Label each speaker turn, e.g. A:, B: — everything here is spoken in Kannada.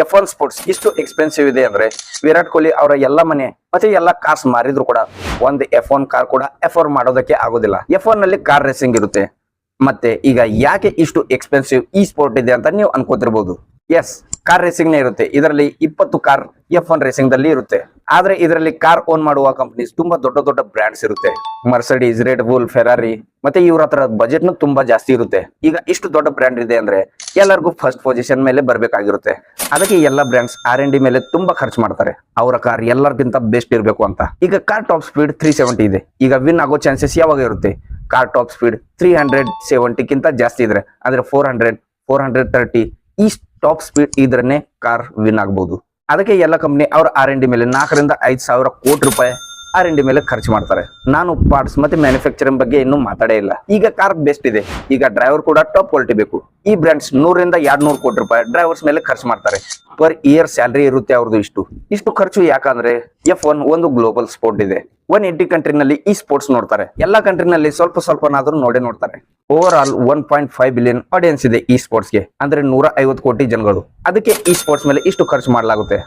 A: F1 ಸ್ಪೋರ್ಟ್ಸ್ ಇಷ್ಟು ಎಕ್ಸ್ಪೆನ್ಸಿವ್ ಇದೆ ಅಂದ್ರೆ ವಿರಾಟ್ ಕೊಹ್ಲಿ ಅವರ ಎಲ್ಲ ಮನೆ ಮತ್ತೆ ಎಲ್ಲ ಕಾರ್ಸ್ ಮಾರಿದ್ರು ಕೂಡ ಒಂದು F1 ಕಾರ್ ಕೂಡ ಎಫೋರ್ಡ್ ಮಾಡೋದಕ್ಕೆ ಆಗೋದಿಲ್ಲ. F1 ನಲ್ಲಿ ಕಾರ್ ರೇಸಿಂಗ್ ಇರುತ್ತೆ. ಮತ್ತೆ ಈಗ ಯಾಕೆ ಇಷ್ಟು ಎಕ್ಸ್ಪೆನ್ಸಿವ್ ಈ ಸ್ಪೋರ್ಟ್ ಇದೆ ಅಂತ ನೀವು ಅನ್ಕೋತಿರ್ಬೋದು. ಎಸ್, ಕಾರ್ ರೇಸಿಂಗ್ ನೇ ಇರುತ್ತೆ. ಇದರಲ್ಲಿ 20 ಕಾರ್ F1 ರೇಸಿಂಗ್ ದಲ್ಲಿ ಇರುತ್ತೆ. ಆದ್ರೆ ಇದರಲ್ಲಿ ಕಾರ್ ಓನ್ ಮಾಡುವ ಕಂಪನೀಸ್ ತುಂಬಾ ದೊಡ್ಡ ದೊಡ್ಡ ಬ್ರ್ಯಾಂಡ್ಸ್ ಇರುತ್ತೆ. ಮರ್ಸಿಡೀಸ್, ರೆಡ್ ಬುಲ್, ಫೆರಾರಿ, ಮತ್ತೆ ಇವ್ರ ಹತ್ರ ಬಜೆಟ್ ನು ತುಂಬಾ ಜಾಸ್ತಿ ಇರುತ್ತೆ. ಈಗ ಇಷ್ಟು ದೊಡ್ಡ ಬ್ರ್ಯಾಂಡ್ ಇದೆ ಅಂದ್ರೆ ಎಲ್ಲರಿಗೂ ಫಸ್ಟ್ ಪೊಸಿಷನ್ ಮೇಲೆ ಬರ್ಬೇಕಾಗಿರುತ್ತೆ. ಅದಕ್ಕೆ ಎಲ್ಲ ಬ್ರ್ಯಾಂಡ್ಸ್ R&D ಮೇಲೆ ತುಂಬಾ ಖರ್ಚು ಮಾಡ್ತಾರೆ. ಅವರ ಕಾರ್ ಎಲ್ಲರಿಗಿಂತ ಬೆಸ್ಟ್ ಇರಬೇಕು ಅಂತ. ಈಗ ಕಾರ್ ಟಾಪ್ ಸ್ಪೀಡ್ 370 ಇದೆ. ಈಗ ವಿನ್ ಆಗೋ ಚಾನ್ಸಸ್ ಯಾವಾಗ ಇರುತ್ತೆ? ಕಾರ್ ಟಾಪ್ ಸ್ಪೀಡ್ 370 ಕಿಂತ ಜಾಸ್ತಿ ಇದ್ರೆ ಅಂದ್ರೆ 400, 430 ಈ ಟಾಪ್ ಸ್ಪೀಡ್ ಇದ್ರನೆ ಕಾರ್ ವಿನ್ ಆಗಬಹುದು. ಅದಕ್ಕೆ ಎಲ್ಲ ಕಂಪನಿ ಅವ್ರ R&D ಮೇಲೆ 4 ರಿಂದ 5 ಸಾವಿರ ಕೋಟಿ ರೂಪಾಯಿ R&D ಮೇಲೆ ಖರ್ಚು ಮಾಡ್ತಾರೆ. ನಾನು ಪಾರ್ಟ್ಸ್ ಮತ್ತೆ ಮ್ಯಾನುಫ್ಯಾಕ್ಚರಿಂಗ್ ಬಗ್ಗೆ ಇನ್ನೂ ಮಾತಾಡೇ ಇಲ್ಲ. ಈಗ ಕಾರ್ ಬೆಸ್ಟ್ ಇದೆ. ಈಗ ಡ್ರೈವರ್ ಕೂಡ ಟಾಪ್ ಕ್ವಾಲಿಟಿ ಬೇಕು. ಈ ಬ್ರ್ಯಾಂಡ್ಸ್ 100 ರಿಂದ 200 ಕೋಟಿ ರೂಪಾಯಿ ಡ್ರೈವರ್ಸ್ ಮೇಲೆ ಖರ್ಚು ಮಾಡ್ತಾರೆ. ಪರ್ ಇಯರ್ ಸ್ಯಾಲರಿ ಇರುತ್ತೆ ಅವ್ರದ್ದು. ಇಷ್ಟು ಖರ್ಚು ಯಾಕಂದ್ರೆ F1 ಒಂದು ಗ್ಲೋಬಲ್ ಸ್ಪೋರ್ಟ್ ಇದೆ. 180 ಕಂಟ್ರಿನಲ್ಲಿ ಈ ಸ್ಪೋರ್ಟ್ಸ್ ನೋಡ್ತಾರೆ. ಎಲ್ಲಾ ಕಂಟ್ರಿನಲ್ಲಿ ಸ್ವಲ್ಪನಾದ್ರೂ ನೋಡ್ತಾರೆ. ಓವರ್ ಆಲ್ 1.5 ಬಿಲಿಯನ್ ಆಡಿಯನ್ಸ್ ಇದೆ ಈ ಸ್ಪೋರ್ಟ್ಸ್ಗೆ, ಅಂದ್ರೆ 150 ಕೋಟಿ ಜನಗಳು. ಅದಕ್ಕೆ ಈ ಸ್ಪೋರ್ಟ್ಸ್ ಮೇಲೆ ಇಷ್ಟು ಖರ್ಚು ಮಾಡಲಾಗುತ್ತೆ.